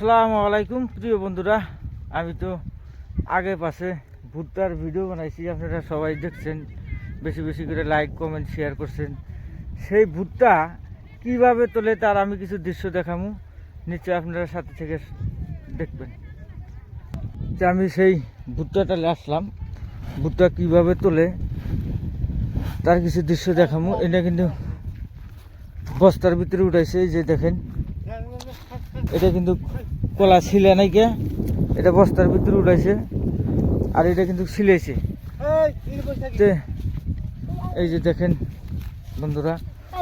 আসসালামু আলাইকুম প্রিয় বন্ধুরা, আমি তো আগে পাশে ভুট্টার ভিডিও বানাইছি, আপনারা সবাই দেখছেন, বেশি বেশি করে লাইক কমেন্ট শেয়ার করছেন। সেই ভুট্টা কিভাবে তোলে তার আমি কিছু দৃশ্য দেখামু, নিশ্চয় আপনারা সাথে থেকে দেখবেন। যে আমি সেই ভুট্টাটা আসলাম, ভুট্টা কিভাবে তোলে তার কিছু দৃশ্য দেখামু। এটা কিন্তু বস্তার ভিতরে উঠাইছে, এই যে দেখেন, এটা কিন্তু কলা ছিলে নাই কে, এটা বস্তার ভিতরে উঠাইছে আর এটা কিন্তু ছিলেছে। এই যে দেখেন বন্ধুরা,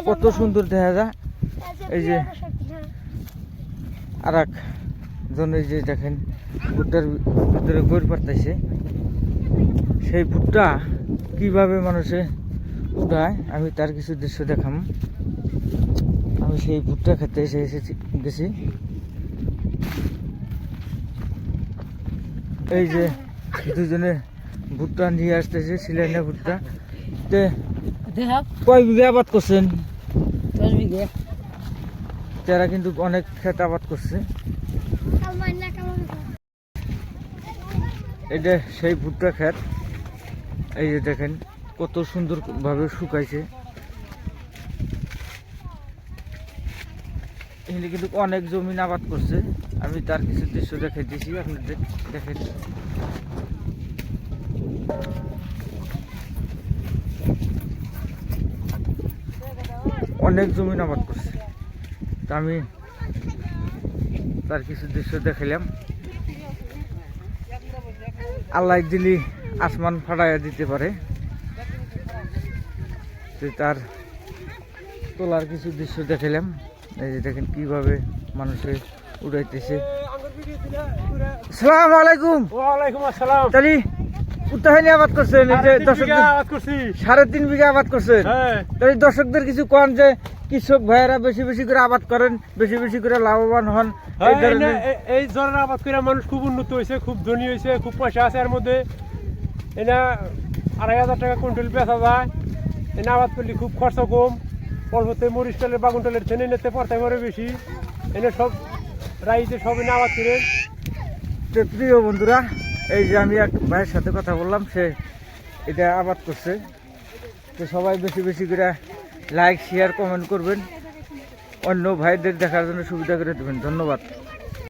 কত সুন্দর দেখা যায়। এই যে আর একজন, এই যে দেখেন ভুট্টার ভিতরে গড় পাঠাইছে। সেই ভুট্টা কিভাবে মানুষে উঠায় আমি তার কিছু দৃশ্য দেখাম। আমি সেই ভুট্টা খেতে গেছি। এই যে দুজনে ভুট্টা নিয়ে আসতেছে, সিলাইনা ভুট্টা। কয় বিঘা আবাদ করছেন? 10 বিঘা। তারা কিন্তু অনেক ক্ষেত আবাদ করছে। এটা সেই ভুট্টা ক্ষেত। এই যে দেখেন কত সুন্দর ভাবে শুকাইছে। এখানে কিন্তু অনেক জমিন আবাদ করছে, আমি তার কিছু দৃশ্য দেখাইতেছি আপনাদের। দেখেন অনেক জমিন আবাদ করছে, তা আমি তার কিছু দৃশ্য দেখাইলাম। আল্লাহ দিলি আসমান ফাটাইয়া দিতে পারে, তার তোলার কিছু দৃশ্য দেখাইলাম। এই যে দেখেন কিভাবে মানুষে উড়াইতেছে। আসসালামু আলাইকুম। ওয়ালাইকুম আসসালাম। তাহলে উত্তাহানি আবাদ করছেন, এই যে দর্শকদের 3.5 বিঘা আবাদ করছেন। তাহলে দর্শকদের কিছু কোন যে কৃষক ভাইয়েরা বেশি বেশি করে আবাদ করেন, বেশি বেশি করে লাভবান হন। এই ধরনের আবাদ করে মানুষ খুব উন্নত হয়েছে, খুব ধনী হয়েছে, খুব পয়সা আছে এর মধ্যে। এটা 2,500 টাকা কুইন্টাল বেচা যায়। এনে আবাদ করলে খুব খরচ কম, অল্পতে মরিচ টালের বাগুন টালের থেনে নিতে পারতে পারে বেশি। এনে সব রাইতে সব এনে আবাদ করে। প্রিয় বন্ধুরা, এই যে আমি এক ভাইয়ের সাথে কথা বললাম, সে এটা আবাদ করছে। তো সবাই বেশি বেশি করে লাইক শেয়ার কমেন্ট করবেন, অন্য ভাইদের দেখার জন্য সুবিধা করে দেবেন। ধন্যবাদ।